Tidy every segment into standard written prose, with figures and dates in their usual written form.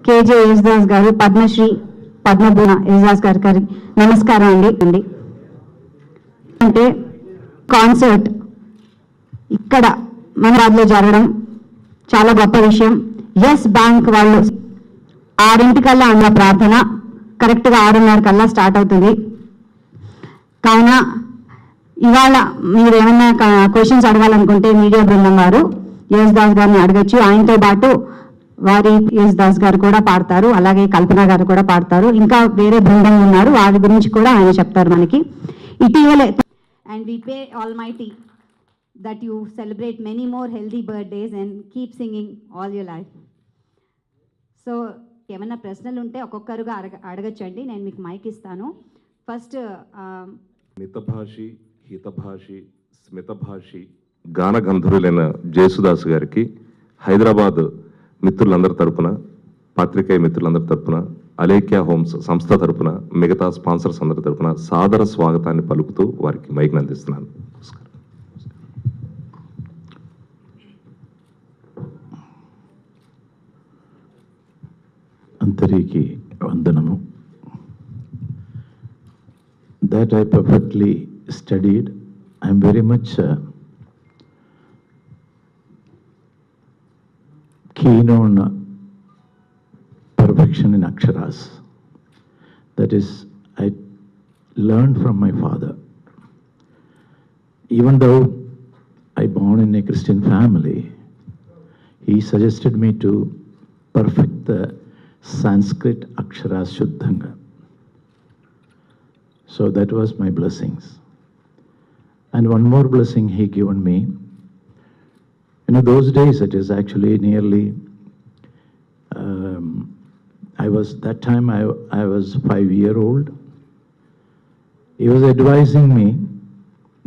KJ Yesudas గారు, పద్మశ్రీ పద్మభూషణ యేసుదాస్ గారి నమస్కారం అండి. అంటే కాన్సర్ట్ ఇక్కడ మనలో జరగడం చాలా గొప్ప విషయం. ఎస్ బ్యాంక్ వాళ్ళు 6:00 అన్న ప్రార్థన కరెక్ట్గా 6:30 స్టార్ట్ అవుతుంది. కావున ఇవాళ మీరు ఏమన్నా క్వశ్చన్స్ అడగాలనుకుంటే మీడియా బృందం వారు యేసుదాస్ గారిని అడగచ్చు. ఆయనతో పాటు వారి యేసుదాస్ గారు కూడా పాడతారు, అలాగే కల్పన గారు కూడా పాడతారు. ఇంకా వేరే బృందం ఉన్నారు, వారి గురించి కూడా ఆయన చెప్తారు మనకి. ఇటీవలే and we pray almighty that you celebrate many more healthy birthdays and keep singing all your life. So ఏమైనా ప్రశ్నలు ఉంటే ఒక్కొక్కరుగా అడగచ్చండి. నేను మీకు మైక్ ఇస్తాను. ఫస్ట్ మితభాషి, హితభాషి, స్మితభాషి గానగంధర్వులైన యేసుదాస్ గారికి హైదరాబాద్ మిత్రులందరి తరపున, పాత్రికేయ మిత్రులందరి తరపున, అలేఖ్య హోమ్స్ సంస్థ తరపున, మిగతా స్పాన్సర్స్ అందరి తరపున సాదర స్వాగతాన్ని పలుకుతూ వారికి మైక్ అందిస్తున్నాను. అంతరికి వందనము. That I perfectly studied. I am very much keen on perfection in aksharas. That is, I learned from my father. Even though I born in a Christian family, he suggested me to perfect the Sanskrit aksharas shuddhanga. So that was my blessings. And one more blessing he given me. Those days it is actually nearly, that time I was 5-year-old. He was advising me,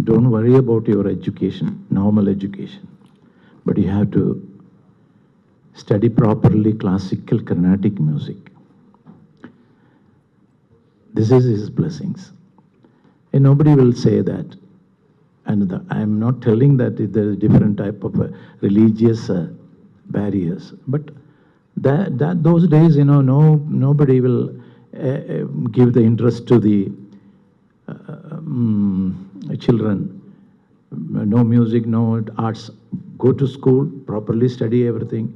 don't worry about your education, normal education, but you have to study properly classical Carnatic music. This is his blessings. And nobody will say that. And I am not telling that there is different type of religious barriers. But that those days, nobody will give the interest to the children. No music, no arts. Go to school, properly study everything.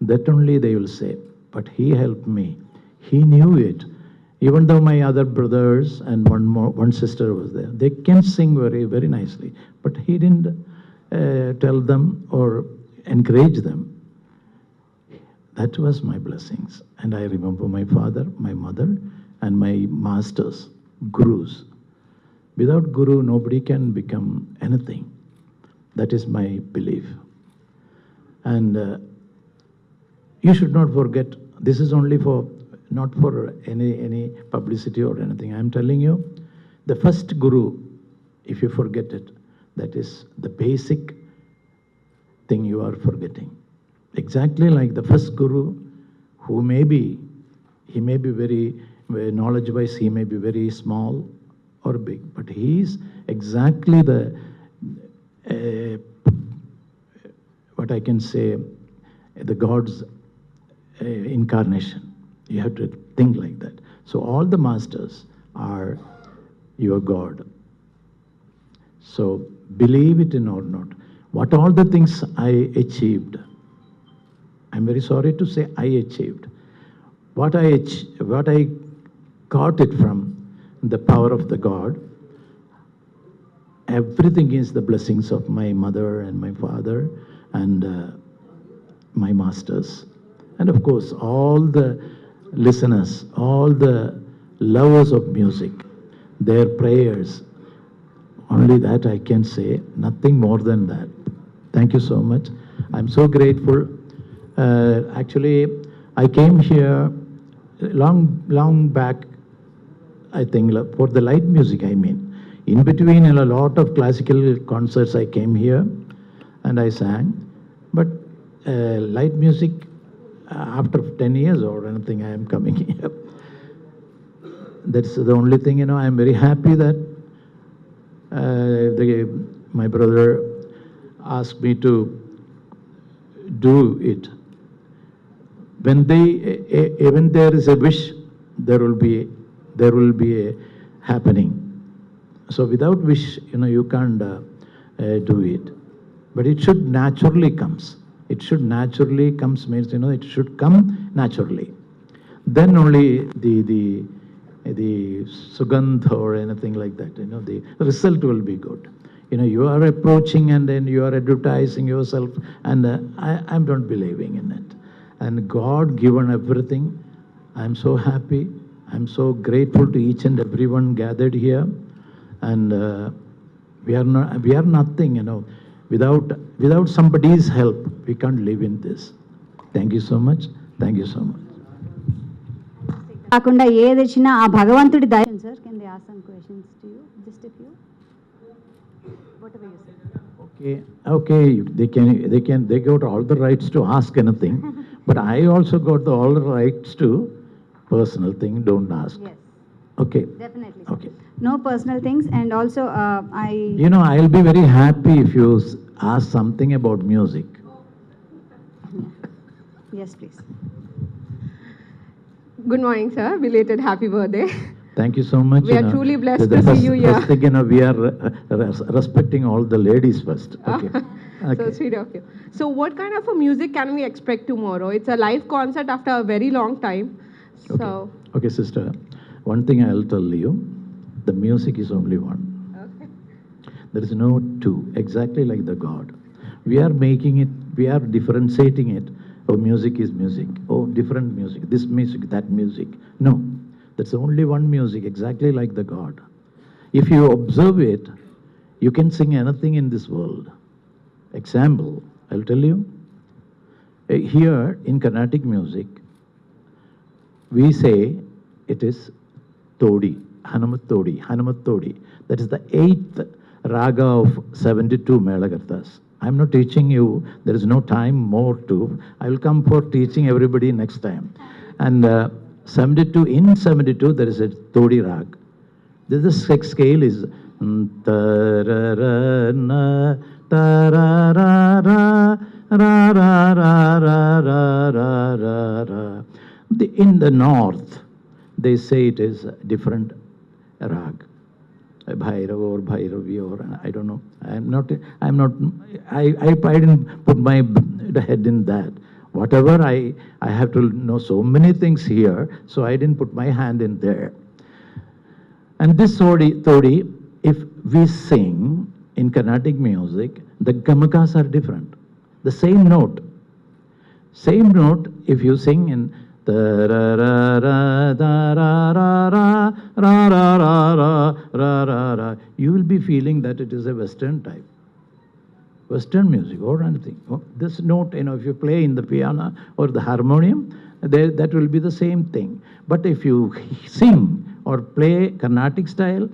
That only they will say. But he helped me. He knew it. Even though my other brothers and one sister was there, they can sing very, very nicely. But he didn't tell them or encourage them. That was my blessings. And I remember my father, my mother, and my masters, gurus. Without guru, nobody can become anything. That is my belief. And you should not forget, this is only for, not for any publicity or anything. I am telling you, the first guru, if you forget it, that is the basic thing you are forgetting. Exactly like the first guru, who he may be very knowledge-wise, he may be very small or big, but he is exactly the, what I can say, the God's incarnation. You have to think like that. So all the masters are your God. So believe it or not, what all the things I achieved, I'm very sorry to say I achieved. What I got it from the power of the God. Everything is the blessings of my mother and my father and my masters. And of course, all the listeners, all the lovers of music, their prayers, only that I can say, nothing more than that. Thank you so much. I'm so grateful. Actually, I came here long back, I think, for the light music, I mean. In between a lot of classical concerts, I came here and I sang. But light music, after 10 years or anything, I am coming here. That's the only thing, I'm very happy that my brother asked me to do it. when there is a wish, there will be a happening. So without wish, you can't do it. But it should naturally comes. It should naturally comes means, it should come naturally. Then only the sugandh or anything like that, the result will be good. You are approaching and then you are advertising yourself, and I'm not believing in it. And God given everything. I'm so happy. I'm so grateful to each and everyone gathered here. And we are nothing, without somebody's help, we can't live in this. Thank you so much. Thank you so much. కాకుండా ఏది వచ్చినా ఆ భగవంతుడి దయ. Sir, can they ask some questions to you, just a few, whatever you say. Okay, they got all the rights to ask anything, but I also got all the rights to personal thing, don't ask. Yes, Okay. definitely. Okay. No personal things, and also I'll be very happy if you ask something about music. Yes, please. Good morning, sir. Belated happy birthday. Thank you so much. We are truly blessed to see you here. First thing, we are respecting all the ladies first. Okay. So sweet of you. So what kind of a music can we expect tomorrow? It's a live concert after a very long time. So Okay, sister. One thing I'll tell you, the music is only one. okay. There is no two, exactly like the God. We are making it, we are differentiating it. Oh, music is music. Oh, different music. This music, that music. No, that's only one music, exactly like the God. If you observe it, you can sing anything in this world. Example, I'll tell you. Here in Carnatic music, we say it is Todi, Hanumat Todi. That is the 8th raga of 72 Melagarthas. I'm not teaching you, there is no time more to. I will come for teaching everybody next time. And 72, in 72, there is a Todi rag. This is scale is ta-ra-ra-na, ta-ra-ra-ra, ra-ra-ra-ra-ra-ra-ra. In the north, they say it is a different rag. Bhairav or Bhairavi or I don't know. I didn't put my head in that. Whatever I have to know so many things here, so I didn't put my hand in there. And this Todi, if we sing in Carnatic music, the gamakas are different. The same note, if you sing in you will be feeling that it is a Western type. Western music or anything. This note, if you play in the piano or the harmonium, that will be the same thing. But if you sing or play Carnatic style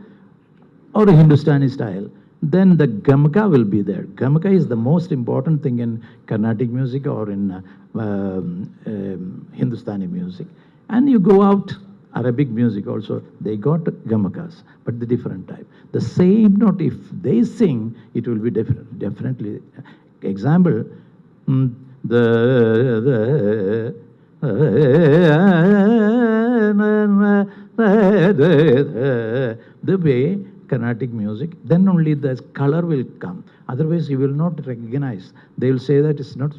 or Hindustani style, then the gamaka will be there. Gamaka is the most important thing in Carnatic music or in Hindustani music. And you go out, Arabic music also, they got gamakas, but the different type. The same note, if they sing, it will be different, definitely. Example, the way Carnatic music, then only the color will come. Otherwise, you will not recognize. They will say that it's not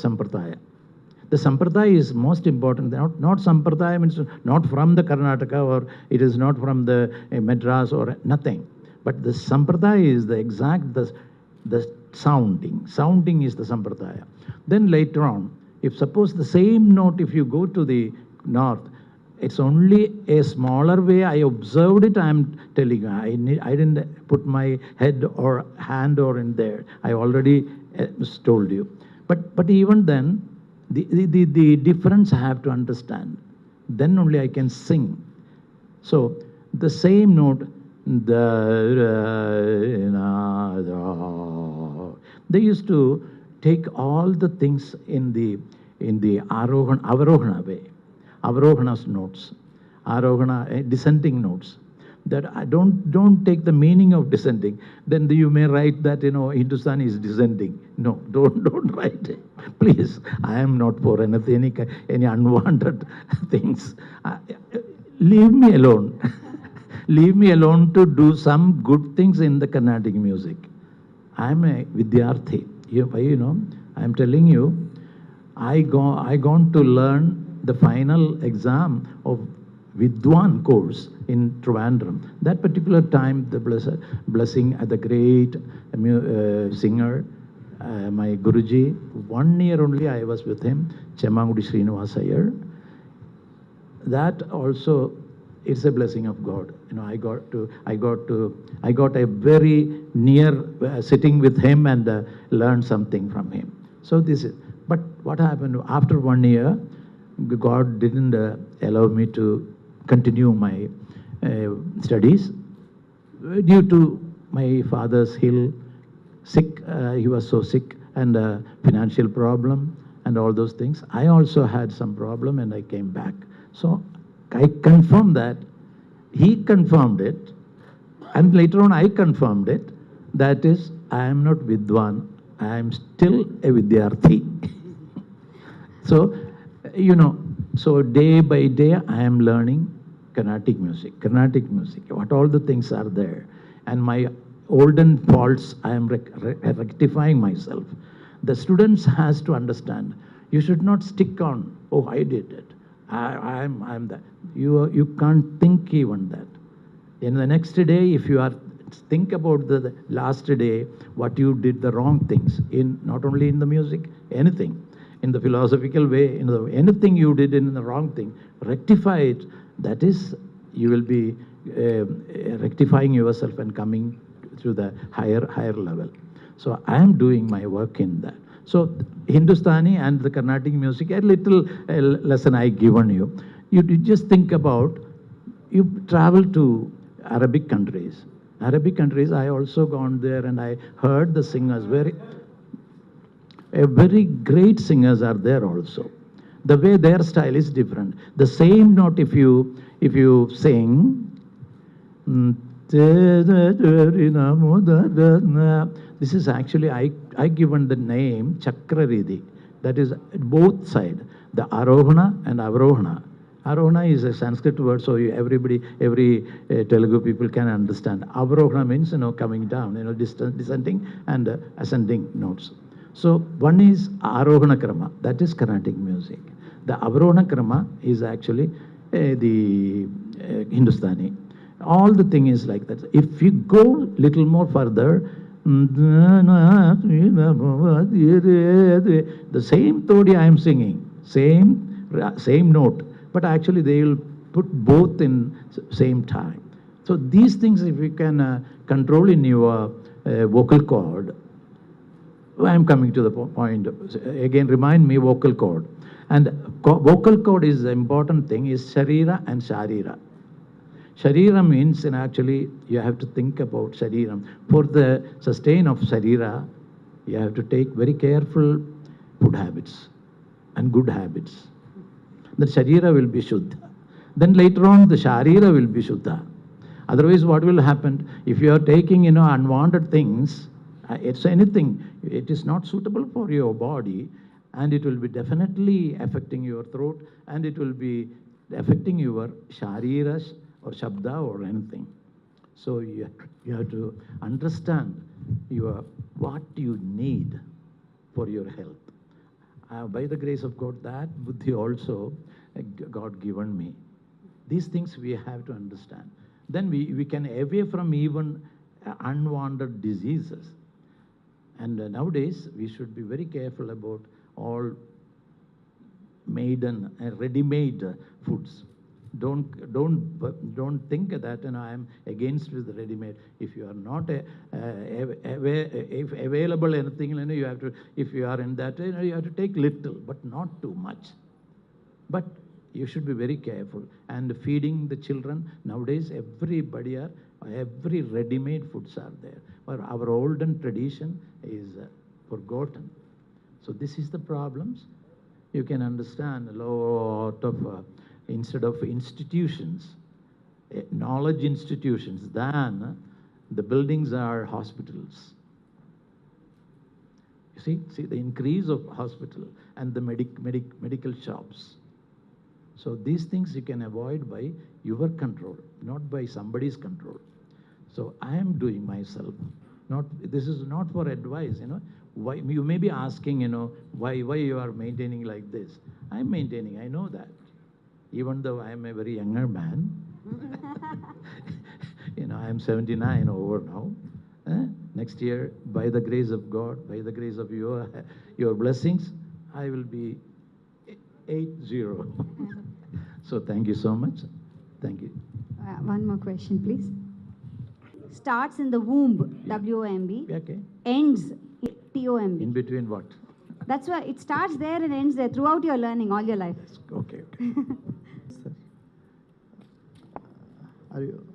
Sampradaya. The Sampradaya is most important. Not Sampradaya means not from the Karnataka or it is not from the Madras or nothing. But the Sampradaya is the exact, the sounding. Sounding is the Sampradaya. Then later on, if suppose the same note, if you go to the north, it's only a smaller way. I observed it. I'm telling you, I didn't put my head or hand or in there. I already told you. But even then, the difference I have to understand. Then only I can sing. So the same note, they used to take all the things in the Avarohana way. Avarohana's notes, Arohana, descending notes. that I don't take the meaning of descending. Then you may write that, Hindustan is descending. No, don't write it. Please, I am not for anything, any unwanted things. Leave me alone. Leave me alone to do some good things in the Carnatic music. I am a Vidyarthi. I am telling you, I gone to learn the final exam of Vidwan course in Trivandrum. That particular time, the blessing at the great singer, my Guruji, 1 year only I was with him, Chemmangudi Srinivas Iyer. That also, it's a blessing of God. I got a very near sitting with him and learned something from him. So this is, but what happened after 1 year, God didn't allow me to continue my studies due to my father's sick. He was so sick, and financial problem and all those things. I also had some problem and I came back. So I confirmed that. He confirmed it, and later on I confirmed it. That is, I am not Vidwan, I am still a Vidyarthi. So, so day by day I am learning Carnatic music, what all the things are there. And my olden faults, I am rectifying myself. The students has to understand, you should not stick on, oh, I did it, I'm that. You can't think even that. In the next day, if you are think about the last day, what you did the wrong things, in not only in the music, anything, in the philosophical way, anything you did in the wrong thing, rectify it. That is, you will be rectifying yourself and coming to the higher level. So I am doing my work in that. So Hindustani and the Carnatic music, a little lesson I given you. You just think about, you travel to Arabic countries. I also gone there and I heard the singers, very great singers are there also. The way their style is different. The same note, if you sing, this is actually, I given the name Chakraridhi. That is both side, the Arohana and Avrohana. Arohana is a Sanskrit word, so every Telugu people can understand. Avrohana means, coming down, descending and ascending notes. So one is Arohana Krama, that is Carnatic music. The Avrohana Krama is actually the Hindustani. All the thing is like that. If you go little more further, the same Todi I am singing, same note, but actually they will put both in same time. So these things, if you can control in your vocal cord, I am coming to the point. Again, remind me vocal cord. And vocal cord is the important thing, is Sharira and Sharira. Sharira means, and actually you have to think about Shariram. For the sustain of Sharira, you have to take very careful food habits and good habits. The Sharira will be Shuddha. Then later on, the Sharira will be Shuddha. Otherwise, what will happen? If you are taking, unwanted things, it's anything, it is not suitable for your body, and it will be definitely affecting your throat, and it will be affecting your Sharira or Shabda or anything. So you have to understand what you need for your health. By the grace of God, that buddhi also God given me. These things we have to understand. Then we can away from even unwanted diseases. And nowadays, we should be very careful about all ready-made foods. Don't think that I am against with the ready-made. If you are not if available anything, you have to. If you are in that, you have to take little, but not too much. But you should be very careful. And feeding the children nowadays, every ready-made foods are there. But our olden tradition is forgotten. So this is the problems. You can understand a lot of instead of institutions, knowledge institutions than the buildings are hospitals. You see the increase of hospital and the medical shops. So these things you can avoid by your control, not by somebody's control. So I am doing myself. This is not for advice, Why you may be asking, why you are maintaining like this. I'm maintaining, I know that. Even though I am a very younger man, I am 79 over now. Next year, by the grace of God, by the grace of your blessings, I will be 80. So thank you so much. Thank you. One more question, please. Starts in the womb, W-O-M-B, Okay. ends T-O-M-B. In between what? That's why it starts there and ends there throughout your learning, all your life. Okay. Sir. Are you?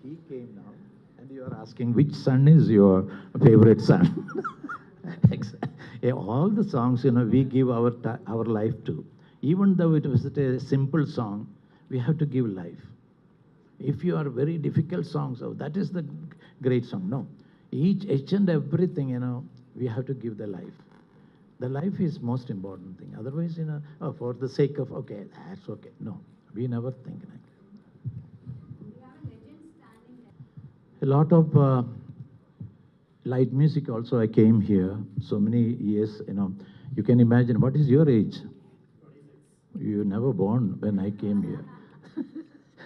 He came now, and you are asking which son is your favorite son. All the songs, we give our life to. Even though it was a simple song, we have to give life. If you are very difficult songs, oh, that is the great song. No, each and everything, we have to give the life. The life is most important thing. Otherwise, for the sake of, okay, that's okay. No, we never think like that. A lot of light music also. I came here so many years, You can imagine, what is your age? You were never born when I came here.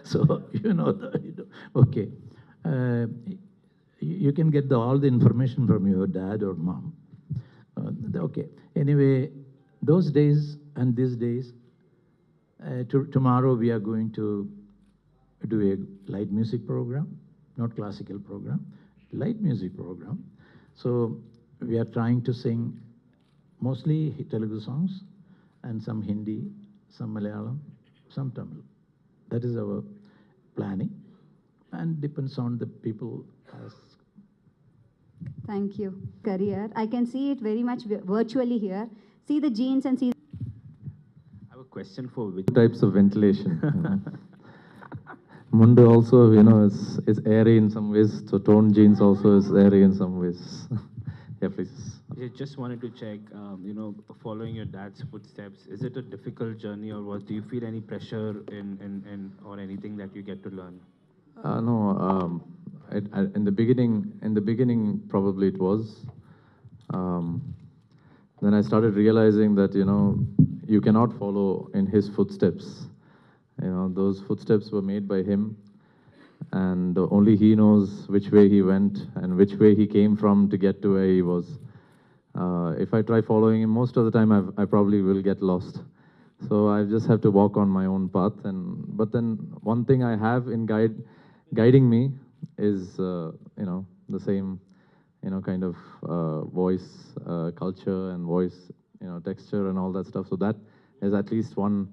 So, okay. You can get all the information from your dad or mom. Okay. Anyway, those days and these days, tomorrow we are going to do a light music program, not classical program, light music program. So we are trying to sing mostly Telugu songs and some Hindi, some Malayalam, some Tamil. That is our planning, and depends on the people. Thank you. Career. I can see it very much virtually here. See the genes and see. I have a question for which Types of ventilation. Mundu also, is airy in some ways. So tone jeans also is airy in some ways. Yeah, please. I just wanted to check, following your dad's footsteps, is it a difficult journey, or do you feel any pressure in or anything that you get to learn? No, in the beginning, probably it was. Then I started realizing that, you cannot follow in his footsteps. Those footsteps were made by him, and only he knows which way he went and which way he came from to get to where he was. If I try following him, most of the time I probably will get lost. So I just have to walk on my own path. But then one thing I have in guiding me is, the same, kind of voice, culture and voice, texture and all that stuff. So that is at least one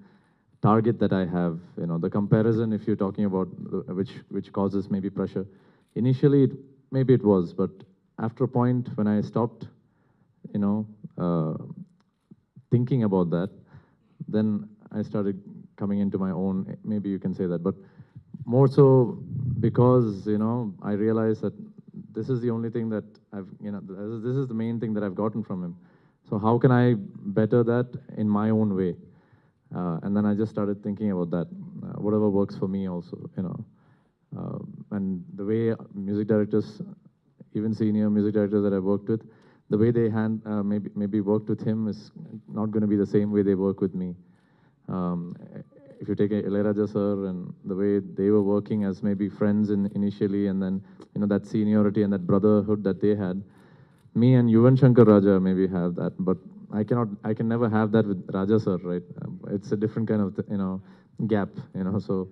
target that I have. The comparison, if you're talking about which causes maybe pressure. Initially, maybe it was, but after a point when I stopped, thinking about that, then I started coming into my own, maybe you can say that, but more so because, I realized that this is the only thing that this is the main thing that I've gotten from him. So how can I better that in my own way? And then I just started thinking about that, whatever works for me also, and the way music directors, even senior music directors that I've worked with, the way they maybe worked with him is not going to be the same way they work with me. If you take Ilayaraja sir and the way they were working as maybe friends initially, and then that seniority and that brotherhood that they had, me and Yuvan Shankar Raja maybe have that, but I can never have that with Raja sir, right? It's a different kind of gap, so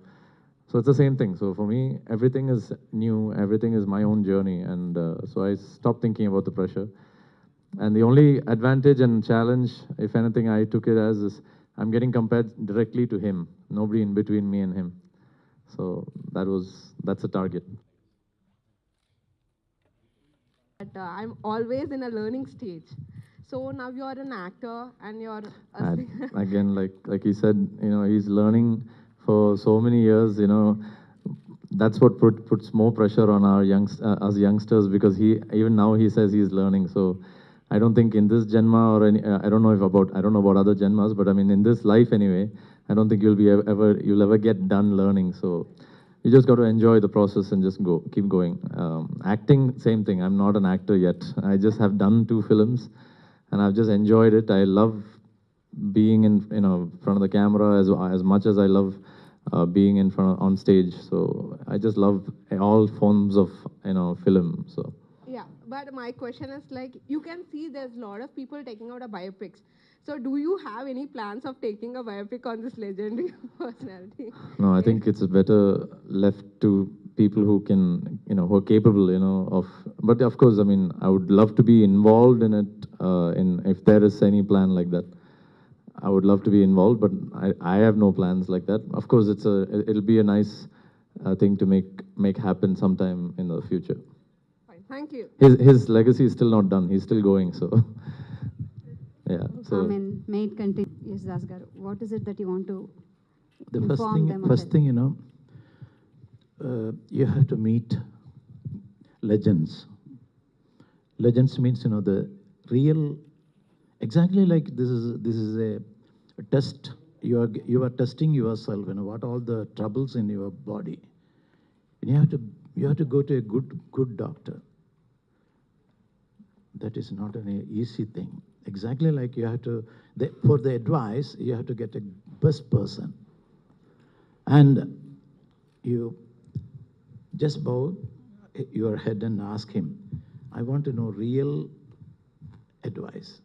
it's the same thing. So for me, everything is new, everything is my own journey, and so I stopped thinking about the pressure. And the only advantage and challenge, if anything, I took it as is I'm getting compared directly to him, nobody in between me and him. So that's a target. But I'm always in a learning stage. So now you're an actor and you're a And again, like he said, he's learning for so many years, that's what puts more pressure on our us youngsters, because even now he says he's learning. So I don't think in this Janma or any, I don't know about other Janmas, but I mean in this life anyway, I don't think you'll ever get done learning. So you just got to enjoy the process and just keep going. Acting, same thing. I'm not an actor yet. I just have done 2 films, and I've just enjoyed it. I love being in front of the camera as much as I love being on stage. So I just love all forms of film. So Yeah, but my question is like, you can see there's a lot of people taking out a biopics. So do you have any plans of taking a biopic on this legendary personality? no, I think it's better left to people who can who are capable of. But of course, I mean, I would love to be involved in it. If there is any plan like that, I would love to be involved, but I have no plans like that. Of course, it'll be a nice thing to make happen sometime in the future. Fine, thank you. His legacy is still not done. He's still going. So yeah. So may it continue. Yesudas garu, what is it that you want to The inform them of first it? thing, you have to meet legends. Legends means, the real, exactly like this is a test. You are testing yourself, what all the troubles in your body. And you have to go to a good doctor. That is not an easy thing. Exactly like you have to, for the advice, you have to get a best person. And you just bow your head and ask him, I want to know real advice.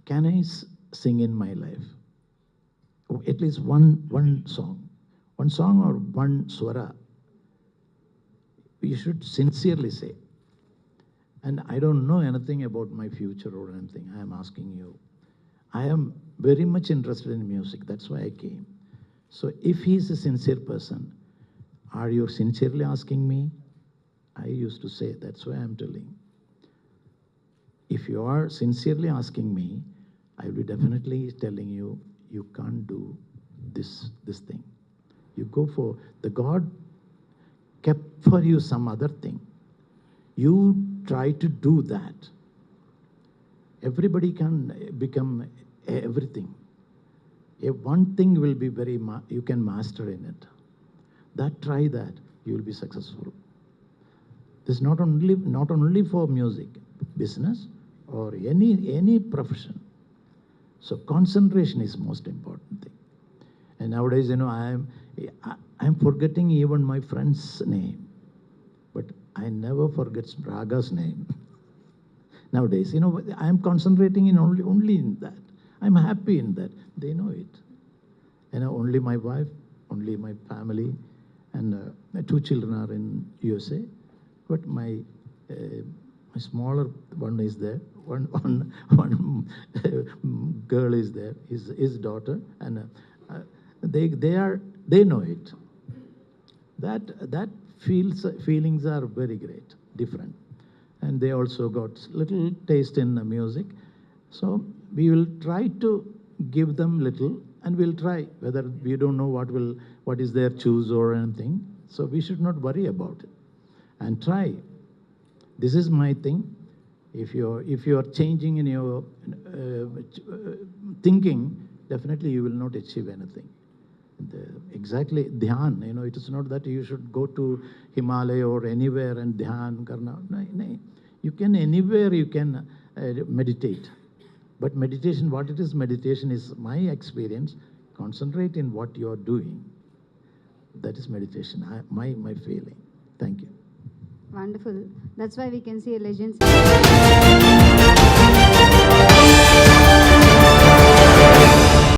Can I sing in my life? At least one song. One song or one swara. You should sincerely say. And I don't know anything about my future or anything. I am asking you. I am very much interested in music. That's why I came. So if he is a sincere person, are you sincerely asking me? I used to say, that's why I'm telling. If you are sincerely asking me, I will be definitely telling you, you can't do this thing. You go for, the God kept for you some other thing. You try to do that. Everybody can become everything. One thing will be you can master in it. Try that, you will be successful. This is not only for music, business, or any profession. So concentration is most important thing. And nowadays, I'm forgetting even my friend's name, but I never forget Raga's name. Nowadays, I'm concentrating in only in that. I'm happy in that. They know it. Only my wife, only my family, and my 2 children are in USA. But my smaller one is there. One girl is there. His daughter, and they know it. That feelings are very great, different, and they also got little taste in the music. So we will try to give them little, and we'll try. Whether we don't know what is their choose or anything, so we should not worry about it, and try. This is my thing. If you are changing in your thinking, definitely you will not achieve anything. Exactly, dhyan. It is not that you should go to Himalaya or anywhere and dhyan karna. No. You can anywhere you can meditate. But meditation, what it is, meditation is my experience. Concentrate in what you are doing. That is meditation. My feeling. Thank you. Wonderful. That's why we can see a legend.